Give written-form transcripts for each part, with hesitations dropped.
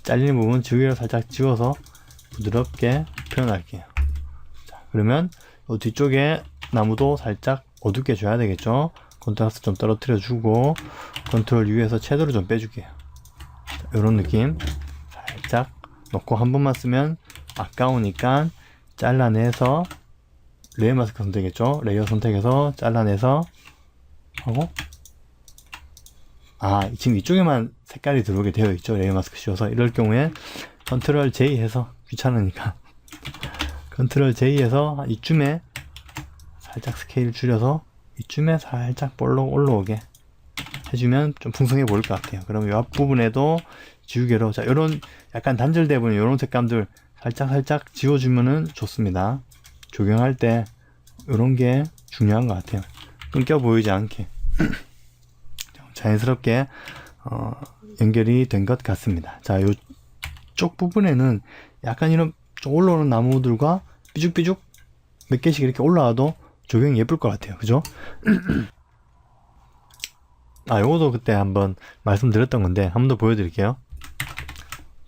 잘리는 부분 지우개로 살짝 지워서 부드럽게 표현할게요. 자, 그러면 이 뒤쪽에 나무도 살짝 어둡게 줘야 되겠죠. 컨트라스트 좀 떨어뜨려 주고 컨트롤 U에서 섀도우를 좀 빼줄게요. 이런 느낌 살짝 넣고 한 번만 쓰면 아까우니까 잘라내서 레이어 마스크 선택했죠. 레이어 선택해서 잘라내서 하고, 지금 이쪽에만 색깔이 들어오게 되어 있죠. 레이어 마스크 씌워서. 이럴 경우에 컨트롤 J 해서 귀찮으니까 컨트롤 J 해서 이쯤에 살짝 스케일 줄여서 이쯤에 살짝 볼록 올라오게 해주면 좀 풍성해 보일 것 같아요. 그럼 이 앞부분에도 지우개로, 자, 요런 약간 단절돼 보이는 요런 색감들 살짝 지워주면은 좋습니다. 조경할 때 요런 게 중요한 것 같아요. 끊겨 보이지 않게 자연스럽게 연결이 된 것 같습니다. 자, 요쪽 부분에는 약간 이런 좀 올라오는 나무들과 삐죽삐죽 몇 개씩 이렇게 올라와도 조경이 예쁠 것 같아요. 그죠? 요것도 그때 한번 말씀드렸던 건데 한 번 더 보여드릴게요.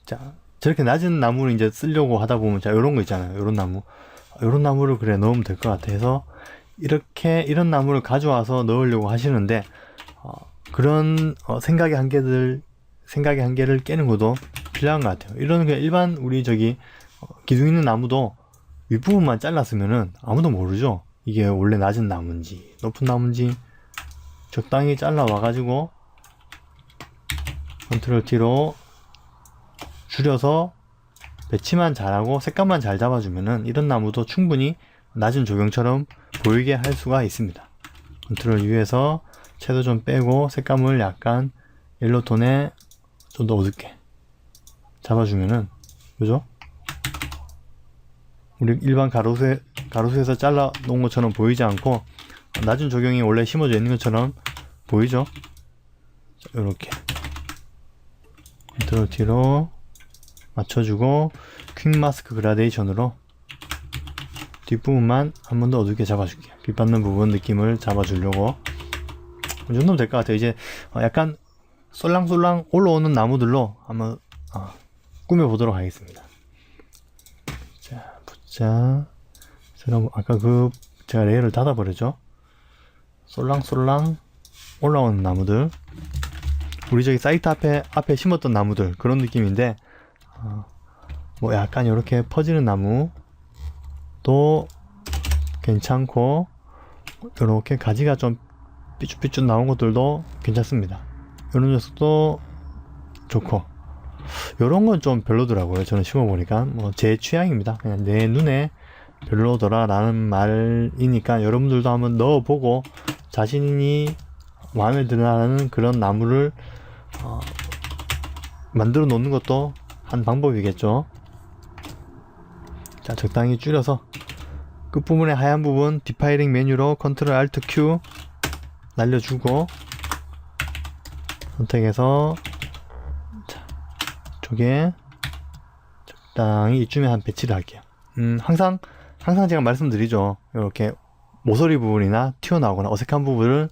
자, 저렇게 낮은 나무를 이제 쓰려고 하다 보면, 자, 요런 거 있잖아요. 요런 나무. 요런 나무를 그래 넣으면 될 것 같아서 이런 나무를 가져와서 넣으려고 하시는데, 그런 생각의 한계를 깨는 것도 필요한 것 같아요. 이런 게 일반 우리 기둥 있는 나무도 윗부분만 잘랐으면은 아무도 모르죠. 이게 원래 낮은 나무인지 높은 나무인지. 적당히 잘라 와가지고 컨트롤 T로 줄여서 배치만 잘하고 색감만 잘 잡아주면은 이런 나무도 충분히 낮은 조경처럼 보이게 할 수가 있습니다. 컨트롤 U에서 채도 좀 빼고 색감을 약간 옐로우 톤에 좀 더 어둡게 잡아주면은, 그죠? 우리 일반 가로수에서 잘라 놓은 것처럼 보이지 않고 낮은 조경이 원래 심어져 있는 것처럼 보이죠? 이렇게 컨트롤 T로 맞춰주고 퀵 마스크 그라데이션으로 뒷부분만 한 번 더 어둡게 잡아줄게요. 빛 받는 부분 느낌을 잡아주려고. 이 정도면 될 것 같아요. 이제 약간 쏠랑쏠랑 올라오는 나무들로 한번 꾸며보도록 하겠습니다. 자, 붙자. 아까 제가 레이어를 닫아버렸죠. 쏠랑쏠랑 올라오는 나무들, 우리 사이트 앞에 심었던 나무들, 그런 느낌인데, 뭐 약간 이렇게 퍼지는 나무도 괜찮고, 이렇게 가지가 좀 삐쭉삐쭉 나온 것들도 괜찮습니다. 이런 녀석도 좋고, 이런 건 좀 별로더라고요. 저는 심어보니까 뭐 제 취향입니다. 그냥 내 눈에 별로더라 라는 말이니까 여러분들도 한번 넣어보고 자신이 마음에 드는 그런 나무를 만들어 놓는 것도 한 방법이겠죠. 자, 적당히 줄여서 끝부분의 하얀 부분 디파일링 메뉴로 컨트롤 알트 Q 날려주고 선택해서, 자, 이쪽에 적당히 이쯤에 한 배치를 할게요. 항상 제가 말씀드리죠. 이렇게 모서리 부분이나 튀어나오거나 어색한 부분을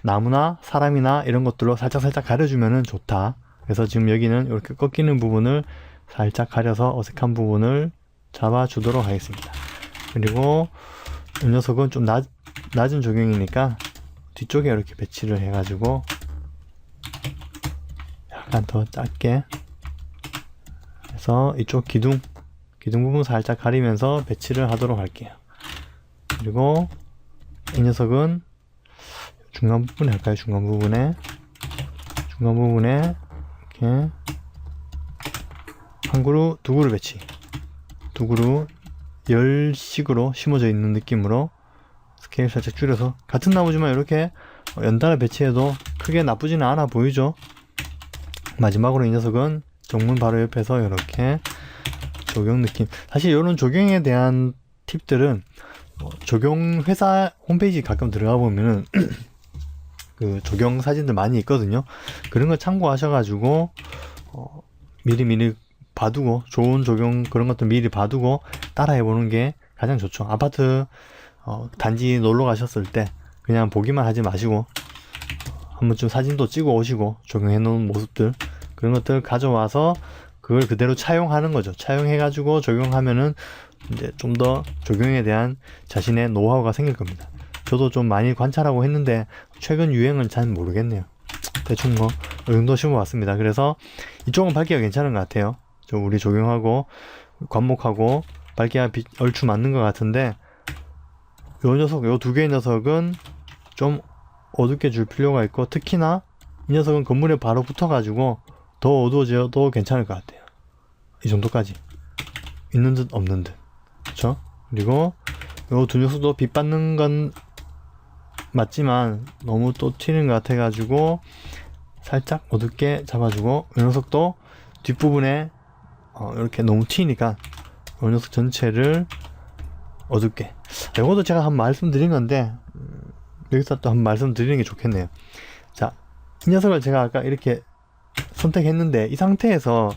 나무나 사람이나 이런 것들로 살짝 가려주면은 좋다. 그래서 지금 여기는 이렇게 꺾이는 부분을 살짝 가려서 어색한 부분을 잡아주도록 하겠습니다. 그리고 이 녀석은 좀 낮은 조경이니까 뒤쪽에 이렇게 배치를 해가지고 약간 더 작게 해서 이쪽 기둥 부분 살짝 가리면서 배치를 하도록 할게요. 그리고 이 녀석은 중간 부분에 할까요? 중간 부분에 이렇게 한 그루, 두 그루 배치, 두 그루 열식으로 심어져 있는 느낌으로 스케일 살짝 줄여서, 같은 나무지만 이렇게 연달아 배치해도 크게 나쁘지는 않아 보이죠? 마지막으로 이 녀석은 정문 바로 옆에서 이렇게 조경 느낌. 사실 이런 조경에 대한 팁들은 조경 회사 홈페이지 가끔 들어가 보면은 그 조경 사진들 많이 있거든요. 그런 거 참고하셔가지고 미리 봐두고, 좋은 조경 그런 것들 미리 봐두고 따라해보는 게 가장 좋죠. 아파트 단지 놀러 가셨을 때 그냥 보기만 하지 마시고 한 번쯤 사진도 찍어 오시고 조경해 놓은 모습들, 그런 것들 가져와서 그걸 그대로 차용하는 거죠. 차용해가지고 적용하면은 이제 좀 더 적용에 대한 자신의 노하우가 생길 겁니다. 저도 좀 많이 관찰하고 했는데 최근 유행은 잘 모르겠네요. 대충 뭐 이 정도 심어봤습니다. 그래서 이쪽은 밝기가 괜찮은 것 같아요. 좀 우리 적용하고 관목하고 밝기가 얼추 맞는 것 같은데 요 녀석, 요 두 개의 녀석은 좀 어둡게 줄 필요가 있고, 특히나 이 녀석은 건물에 바로 붙어가지고 더 어두워져도 괜찮을 것 같아요. 이 정도까지 있는 듯 없는 듯. 그쵸? 그리고 요 두 녀석도 빛 받는 건 맞지만 너무 또 튀는 것 같아가지고 살짝 어둡게 잡아주고, 이 녀석도 뒷부분에 이렇게 너무 튀니까 이 녀석 전체를 어둡게. 이것도 제가 한번 말씀드린 건데 여기서 또 한번 말씀드리는 게 좋겠네요. 자, 이 녀석을 제가 아까 이렇게 선택했는데 이 상태에서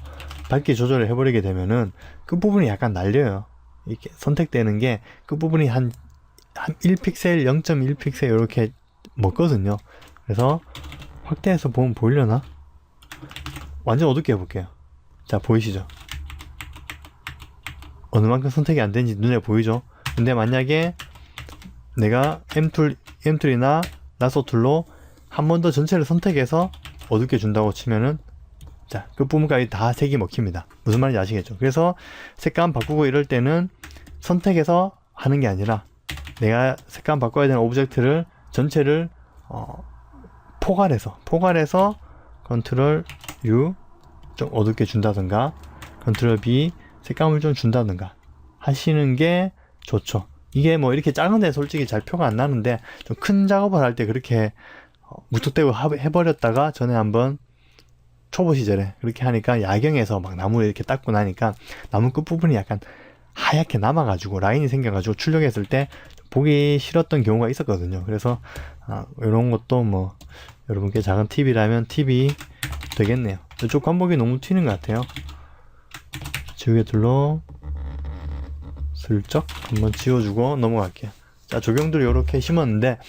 밝기 조절을 해버리게 되면은 끝부분이 약간 날려요. 이렇게 선택되는 게 끝부분이 한 1픽셀, 0.1픽셀 이렇게 먹거든요. 그래서 확대해서 보면 보이려나? 완전 어둡게 해볼게요. 자, 보이시죠? 어느 만큼 선택이 안 되는지 눈에 보이죠? 근데 만약에 내가 M 툴이나 라소 툴로 한 번 더 전체를 선택해서 어둡게 준다고 치면은, 자, 끝부분까지 다 색이 먹힙니다. 무슨 말인지 아시겠죠? 그래서 색감 바꾸고 이럴 때는 선택해서 하는 게 아니라 내가 색감 바꿔야 되는 오브젝트를 전체를 포괄해서 컨트롤 U 좀 어둡게 준다든가 컨트롤 B 색감을 좀 준다든가 하시는 게 좋죠. 이게 뭐 이렇게 작은 데 솔직히 잘 표가 안 나는데 좀 큰 작업을 할 때 그렇게 무턱대고 해버렸다가 전에 한번 초보 시절에 그렇게 하니까 야경에서 막 나무를 이렇게 닦고 나니까 나무 끝부분이 약간 하얗게 남아가지고 라인이 생겨가지고 출력했을 때 보기 싫었던 경우가 있었거든요. 그래서 이런 것도 뭐 여러분께 작은 팁이라면 팁이 되겠네요. 이쪽 관목이 너무 튀는 것 같아요. 지우개 툴로 슬쩍 한번 지워주고 넘어갈게요. 자, 조경들을 이렇게 심었는데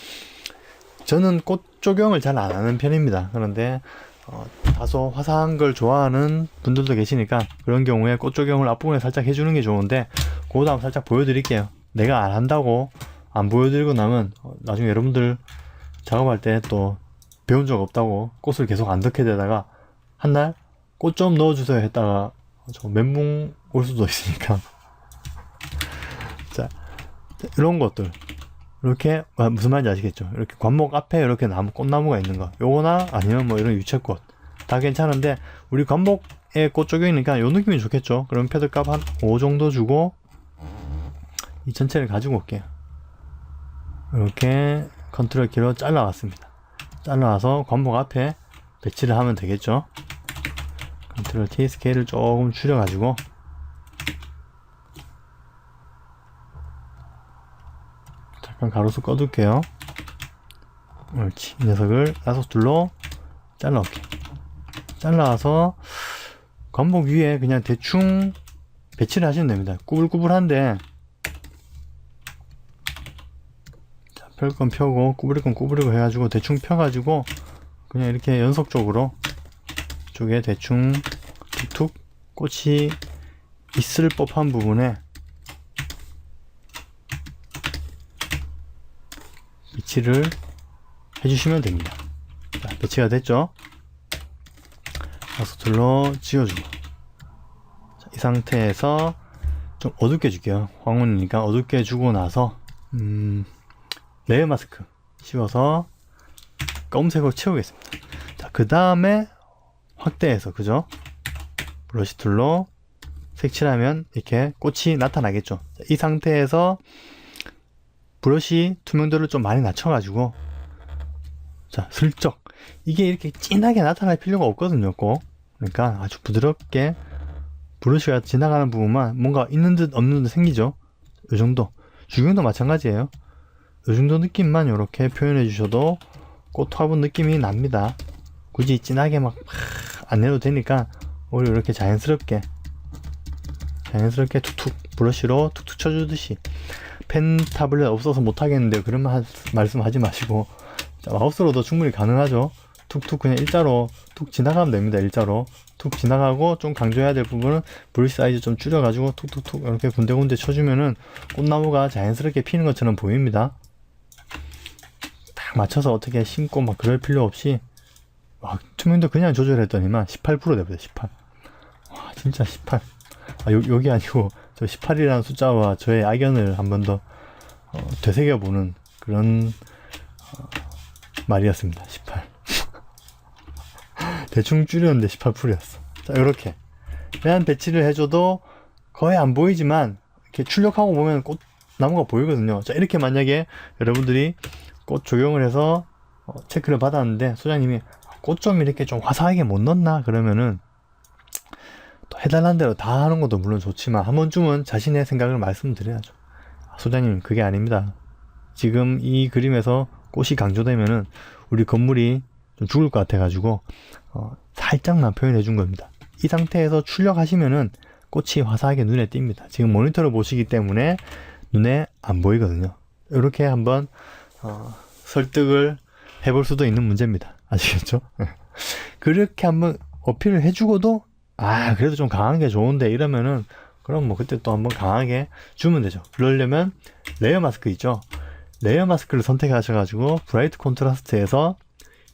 저는 꽃 조경을 잘 안 하는 편입니다. 그런데 다소 화사한 걸 좋아하는 분들도 계시니까 그런 경우에 꽃 조경을 앞부분에 살짝 해주는 게 좋은데 그거 다음 살짝 보여드릴게요. 내가 안 한다고 안 보여드리고 나면 나중에 여러분들 작업할 때 또 배운 적 없다고 꽃을 계속 안 넣게 되다가 한날 꽃 좀 넣어주세요 했다가 저 멘붕 올 수도 있으니까 자, 이런 것들 이렇게 무슨 말인지 아시겠죠? 이렇게 관목 앞에 이렇게 꽃나무가 있는 거 요거나 아니면 뭐 이런 유채꽃 다 괜찮은데 우리 관목에 꽃 조경이니까 요 느낌이 좋겠죠? 그럼 패드값 한 5 정도 주고 이 전체를 가지고 올게요. 이렇게 컨트롤 키로 잘라왔습니다. 잘라와서 관목 앞에 배치를 하면 되겠죠? 컨트롤 T 스케일을 조금 줄여가지고 잠깐 가로수 꺼둘게요. 옳지. 이 녀석을 라소 툴로 잘라올게. 잘라와서 관목 위에 그냥 대충 배치를 하시면 됩니다. 꾸불꾸불한데 자, 펼 건 펴고 꾸부릴 건 꾸부리고 해가지고 대충 펴가지고 그냥 이렇게 연속적으로 쪽에 대충 툭툭 꽃이 있을 법한 부분에 배치를 해주시면 됩니다. 자, 배치가 됐죠? 라소 툴로 지워주고 자, 이 상태에서 좀 어둡게 줄게요. 황혼이니까 어둡게 주고 나서 레이어 마스크 씌워서 검은색으로 채우겠습니다. 자, 그 다음에 확대해서 그죠? 브러쉬 툴로 색칠하면 이렇게 꽃이 나타나겠죠. 자, 이 상태에서 브러쉬 투명도를 좀 많이 낮춰가지고 자, 슬쩍 이게 이렇게 진하게 나타날 필요가 없거든요. 꼭 그러니까 아주 부드럽게 브러쉬가 지나가는 부분만 뭔가 있는 듯 없는 듯 생기죠. 이 정도. 주경도 마찬가지예요. 이 정도 느낌만 이렇게 표현해 주셔도 꽃 화분 느낌이 납니다. 굳이 진하게 막 안 내도 되니까 오히려 이렇게 자연스럽게 툭툭 브러쉬로 툭툭 쳐주듯이. 펜 타블렛 없어서 못하겠는데 그런 말씀 하지 마시고 자, 마우스로도 충분히 가능하죠. 툭툭 그냥 일자로 툭 지나가면 됩니다. 일자로 툭 지나가고, 좀 강조해야 될 부분은 브러쉬 사이즈 좀 줄여가지고 툭툭툭 이렇게 군데군데 쳐주면은 꽃나무가 자연스럽게 피는 것처럼 보입니다. 딱 맞춰서 어떻게 심고 막 그럴 필요 없이, 와, 투명도 그냥 조절했더니만 18% 됩니다. 18. 와, 진짜 18. 아, 여기 아니고 저 18이라는 숫자와 저의 악연을 한 번 더 되새겨보는 그런 말이었습니다. 18. 대충 줄였는데 18%였어. 자, 이렇게 그냥 배치를 해줘도 거의 안 보이지만 이렇게 출력하고 보면 꽃나무가 보이거든요. 자, 이렇게 만약에 여러분들이 꽃 적용을 해서 체크를 받았는데 소장님이 꽃 좀 이렇게 좀 화사하게 못 넣나 그러면은, 또 해달라는 대로 다 하는 것도 물론 좋지만 한 번쯤은 자신의 생각을 말씀드려야죠. 소장님, 그게 아닙니다. 지금 이 그림에서 꽃이 강조되면은 우리 건물이 좀 죽을 것 같아 가지고 살짝만 표현해 준 겁니다. 이 상태에서 출력하시면은 꽃이 화사하게 눈에 띕니다. 지금 모니터를 보시기 때문에 눈에 안 보이거든요. 이렇게 한번 설득을 해볼 수도 있는 문제입니다. 아시겠죠? 그렇게 한번 어필을 해주고도, 아, 그래도 좀 강한 게 좋은데 이러면은, 그럼 뭐 그때 또 한번 강하게 주면 되죠. 그러려면 레이어 마스크 있죠? 레이어 마스크를 선택하셔가지고 브라이트 콘트라스트에서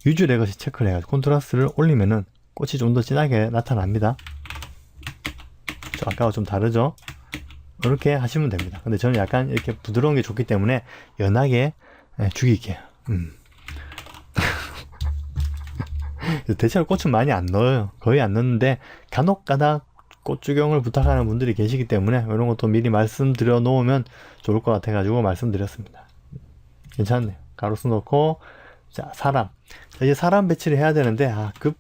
유즈 레거시 체크를 해가지고 콘트라스트를 올리면은 꽃이 좀 더 진하게 나타납니다. 아까와 좀 다르죠? 이렇게 하시면 됩니다. 근데 저는 약간 이렇게 부드러운 게 좋기 때문에 연하게 죽일게요. 대체로 꽃은 많이 안 넣어요. 거의 안 넣는데 간혹가다 꽃 주경을 부탁하는 분들이 계시기 때문에 이런 것도 미리 말씀드려 놓으면 좋을 것 같아 가지고 말씀드렸습니다. 괜찮네요. 가로수 넣고, 자, 사람. 자, 이제 사람 배치를 해야 되는데 급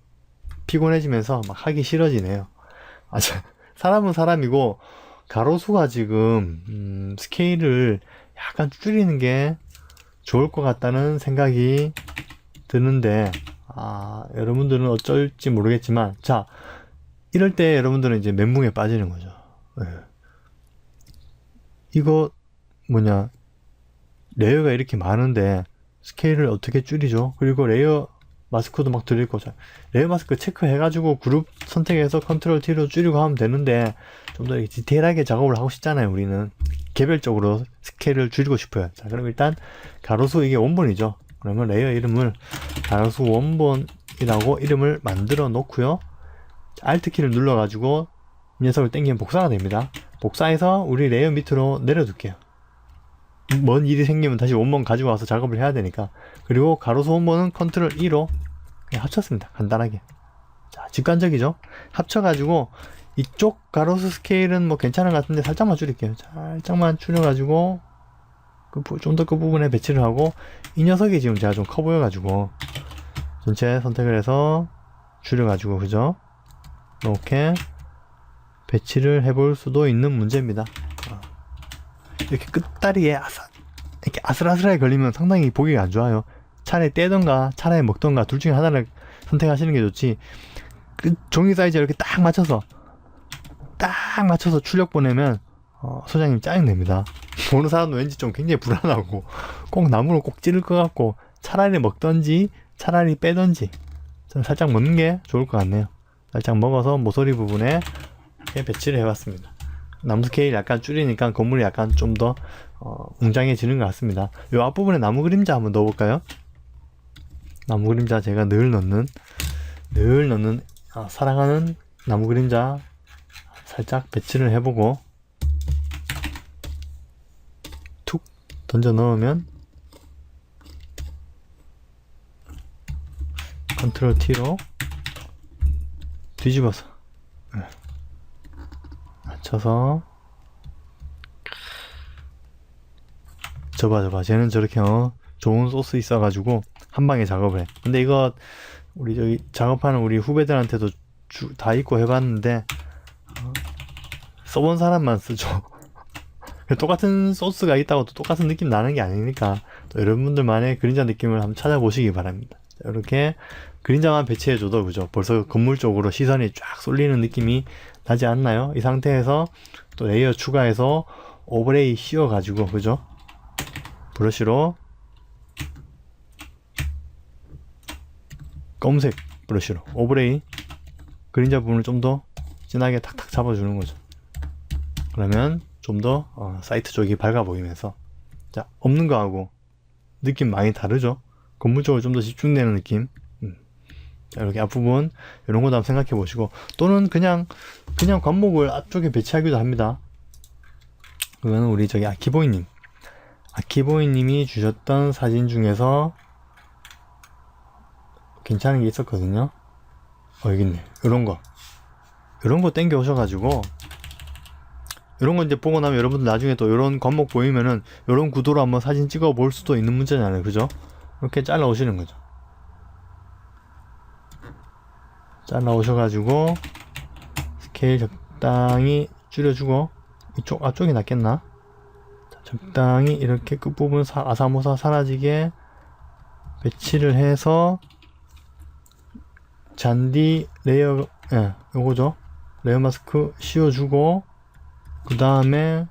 피곤해지면서 막 하기 싫어지네요. 사람은 사람이고 가로수가 지금 스케일을 약간 줄이는 게 좋을 것 같다는 생각이 드는데, 여러분들은 어쩔지 모르겠지만, 자, 이럴 때 여러분들은 이제 멘붕에 빠지는 거죠. 네. 이거 레이어가 이렇게 많은데 스케일을 어떻게 줄이죠? 그리고 레이어 마스크도 막 들릴 거죠. 레이어 마스크 체크해가지고 그룹 선택해서 컨트롤 T로 줄이고 하면 되는데, 좀 더 디테일하게 작업을 하고 싶잖아요. 우리는 개별적으로 스케일을 줄이고 싶어요. 자, 그럼 일단 가로수, 이게 원본이죠. 그러면 레이어 이름을 가로수 원본이라고 이름을 만들어 놓고요. Alt키를 눌러가지고 이 녀석을 당기면 복사가 됩니다. 복사해서 우리 레이어 밑으로 내려둘게요. 뭔 일이 생기면 다시 원본 가지고 와서 작업을 해야 되니까. 그리고 가로수 원본은 컨트롤 E로 그냥 합쳤습니다. 간단하게. 자, 직관적이죠? 합쳐가지고 이쪽 가로수 스케일은 뭐 괜찮은 것 같은데 살짝만 줄일게요. 살짝만 줄여가지고 좀 더 그 부분에 배치를 하고, 이 녀석이 지금 제가 좀 커 보여가지고 전체 선택을 해서 줄여가지고, 그죠? 이렇게 배치를 해볼 수도 있는 문제입니다. 이렇게 끝다리에 이렇게 아슬아슬하게 걸리면 상당히 보기가 안 좋아요. 차라리 떼던가 차라리 먹던가 둘 중에 하나를 선택하시는 게 좋지, 그 종이 사이즈 이렇게 딱 맞춰서 출력 보내면 소장님 짜증냅니다. 보는 사람도 왠지 좀 굉장히 불안하고 꼭 나무를 꼭 찌를 것 같고, 차라리 먹던지 차라리 빼던지, 저는 살짝 먹는 게 좋을 것 같네요. 살짝 먹어서 모서리 부분에 이렇게 배치를 해봤습니다. 나무 스케일 약간 줄이니까 건물이 약간 좀 더 웅장해지는 것 같습니다. 요 앞부분에 나무 그림자 한번 넣어볼까요? 나무 그림자 제가 늘 넣는 사랑하는 나무 그림자 살짝 배치를 해보고 툭 던져 넣으면 컨트롤 T로 뒤집어서 맞춰서, 저봐 쟤는 저렇게 좋은 소스 있어가지고 한방에 작업을 해. 근데 이거 우리 저기 작업하는 우리 후배들한테도 다 입고 해봤는데 써본 사람만 쓰죠. 똑같은 소스가 있다고 또 똑같은 느낌 나는 게 아니니까 또 여러분들만의 그림자 느낌을 한번 찾아보시기 바랍니다. 이렇게 그림자만 배치해줘도, 그죠? 벌써 건물 쪽으로 시선이 쫙 쏠리는 느낌이 나지 않나요? 이 상태에서 또 레이어 추가해서 오버레이 씌워가지고, 그죠? 브러쉬로 검은색 브러쉬로 오브레이 그림자 부분을 좀 더 진하게 탁탁 잡아주는 거죠. 그러면 좀 더 사이트 쪽이 밝아 보이면서, 자, 없는 거하고 느낌 많이 다르죠. 건물 쪽으로 좀 더 집중되는 느낌. 자, 이렇게 앞부분 이런 것도 한번 생각해 보시고, 또는 그냥 관목을 앞쪽에 배치하기도 합니다. 그거는 우리 저기 아키보이님이 주셨던 사진 중에서 괜찮은 게 있었거든요. 여기 있네. 이런 거 땡겨 오셔가지고, 이런 거 이제 보고 나면 여러분들 나중에 또 이런 관목 보이면은 이런 구도로 한번 사진 찍어 볼 수도 있는 문제잖아요. 그죠? 이렇게 잘라 오시는 거죠. 잘라 오셔가지고 스케일 적당히 줄여주고, 이쪽 앞쪽이 낫겠나? 자, 적당히 이렇게 끝부분 아사모사 사라지게 배치를 해서 잔디 레이어, 요거죠. 레이어 마스크 씌워주고, 그 다음에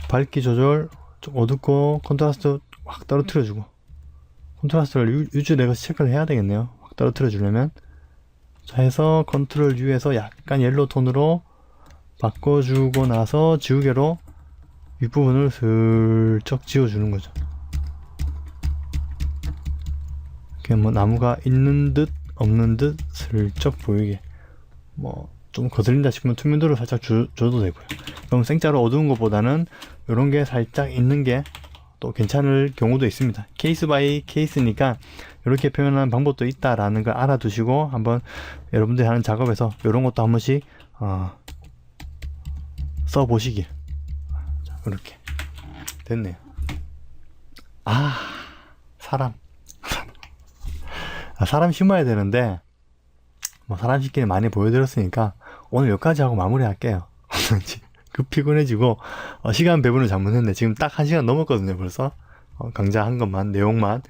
밝기 조절 좀 어둡고 컨트라스트 확 떨어뜨려주고, 컨트라스트를 내가 체크를 해야 되겠네요. 확 떨어뜨려주려면. 자, 해서 컨트롤 U에서 약간 옐로우 톤으로 바꿔주고 나서 지우개로 윗부분을 슬쩍 지워주는 거죠. 이렇게 뭐 나무가 있는 듯 없는 듯 슬쩍 보이게, 뭐 좀 거슬린다 싶으면 투명도를 살짝 줘도 되고요. 그럼 생짜로 어두운 것보다는 이런 게 살짝 있는 게 또 괜찮을 경우도 있습니다. 케이스 바이 케이스니까 이렇게 표현하는 방법도 있다라는 걸 알아두시고, 한번 여러분들이 하는 작업에서 이런 것도 한 번씩 써보시길. 자, 이렇게 됐네요. 사람 심어야 되는데, 뭐 사람 심기는 많이 보여드렸으니까 오늘 여기까지 하고 마무리할게요. 그 피곤해지고 시간 배분을 잘못했네. 지금 딱 1시간 넘었거든요 벌써. 강좌 한 것만, 내용만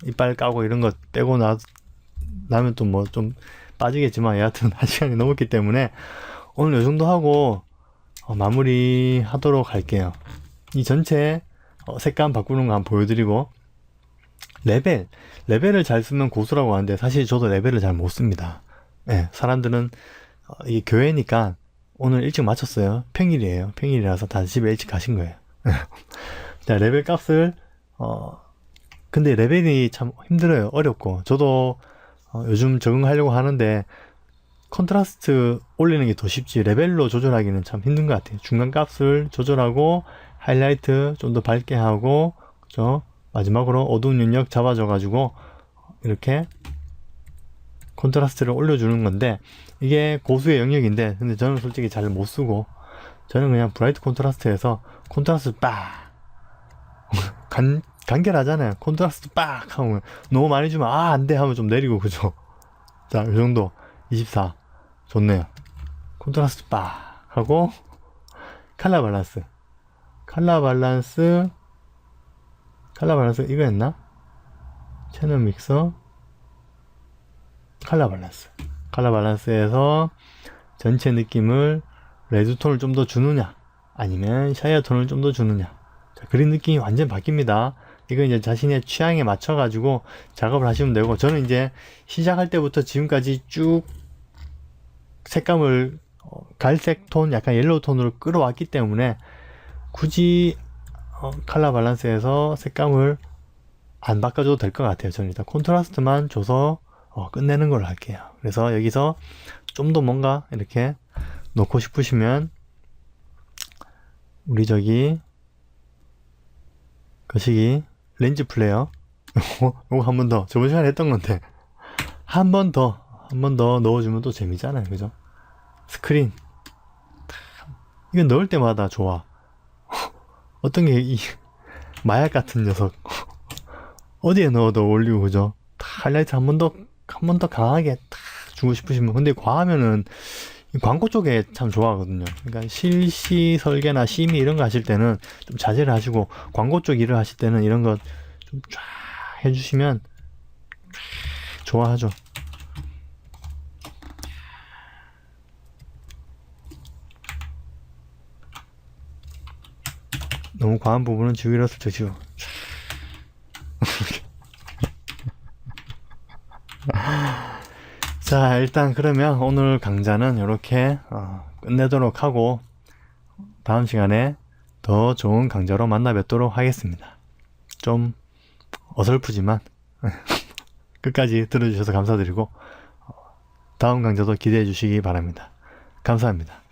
이빨 까고 이런 거 빼고 나면 또 뭐 좀 빠지겠지만, 여하튼 1시간이 넘었기 때문에 오늘 이 정도 하고 마무리 하도록 할게요. 이 전체 색감 바꾸는 거 한번 보여드리고, 레벨을 잘 쓰면 고수라고 하는데 사실 저도 레벨을 잘 못 씁니다. 사람들은 이게 교회니까 오늘 일찍 마쳤어요. 평일이에요. 평일이라서 다 집에 일찍 가신 거예요. 자, 레벨 값을 근데 레벨이 참 힘들어요. 어렵고, 저도 요즘 적응하려고 하는데 컨트라스트 올리는 게 더 쉽지 레벨로 조절하기는 참 힘든 것 같아요. 중간 값을 조절하고 하이라이트 좀 더 밝게 하고, 그죠? 마지막으로 어두운 영역 잡아줘 가지고 이렇게 컨트라스트를 올려주는 건데, 이게 고수의 영역인데, 근데 저는 솔직히 잘 못 쓰고, 저는 그냥 브라이트 컨트라스트에서 컨트라스트 빡 간결하잖아요. 컨트라스트 빡 하면 너무 많이 주면 안돼 하면 좀 내리고, 그죠? 자, 이 정도 24 좋네요. 컨트라스트 빡 하고, 칼라 밸런스 이거 했나? 채널 믹서 칼라 밸런스에서 전체 느낌을 레드톤을 좀 더 주느냐 아니면 샤이어톤을 좀 더 주느냐. 자, 그린 느낌이 완전 바뀝니다. 이거 이제 자신의 취향에 맞춰 가지고 작업을 하시면 되고, 저는 이제 시작할 때부터 지금까지 쭉 색감을 갈색 톤, 약간 옐로우 톤으로 끌어왔기 때문에 굳이 컬러 밸런스에서 색감을 안 바꿔줘도 될 것 같아요. 저는 일단 콘트라스트만 줘서 끝내는 걸로 할게요. 그래서 여기서 좀 더 뭔가 이렇게 넣고 싶으시면 우리 저기 거시기 렌즈 플레이어 요거 한 번 더, 저번 시간에 했던 건데 한 번 더 넣어주면 또 재미잖아요. 그죠? 스크린 이거 넣을 때마다 좋아. 어떤 게 이 마약 같은 녀석 어디에 넣어도 어울리고, 그죠? 하이라이트 한 번 더 강하게 탁 주고 싶으시면, 근데 과하면은 광고 쪽에 참 좋아하거든요. 그러니까 실시 설계나 심의 이런 거 하실 때는 좀 자제를 하시고, 광고 쪽 일을 하실 때는 이런 거 좀 쫙 해주시면 좋아하죠. 너무 과한 부분은 지우개로 슬쩍 지워. 자, 일단 그러면 오늘 강좌는 이렇게 끝내도록 하고 다음 시간에 더 좋은 강좌로 만나 뵙도록 하겠습니다. 좀 어설프지만 끝까지 들어주셔서 감사드리고 다음 강좌도 기대해 주시기 바랍니다. 감사합니다.